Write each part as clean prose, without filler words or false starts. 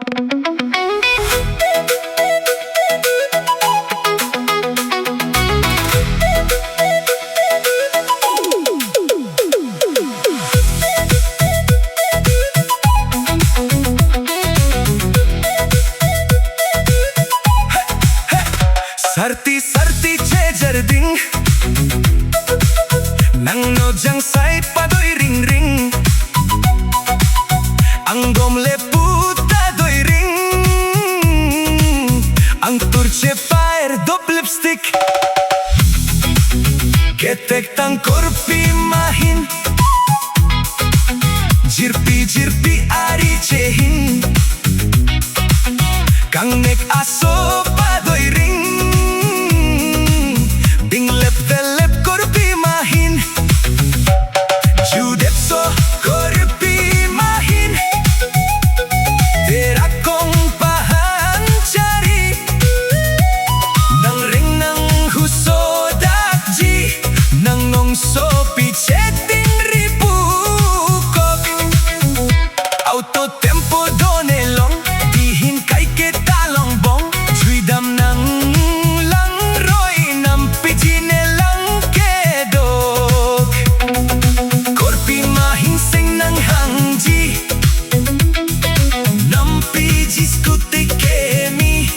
Sarti sarti chejar ding nang no jang sai padoy ring ring ang gomle puta doy ring ang turche fire dop lipstick ketek tang korpi mahin jirpi jirpi ari chehin kang nek aso padoy ring binglep velep korpi mahin judepso korpi mahin tera kong pahancari nang ring nang huso dakji nang nong sopi cheting ripukok auto tempo donelong dihin kay ketalong bong juidam nang lang roy nam pijine lang kedok korpi mahin sing nang hangji nam pijis kutik kemi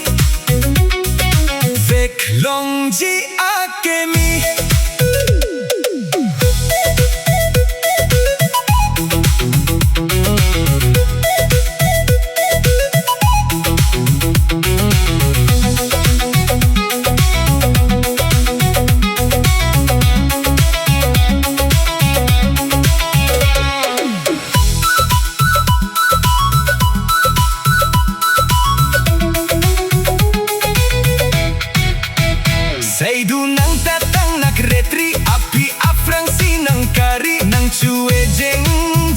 vek longji akemi Seidu nang tatang nagretri api afrang sinang kari nang chue jeng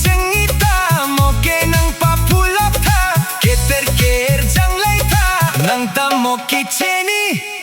jeng ita moke nang papulok ta keter ker jang laita nang tamoki cheni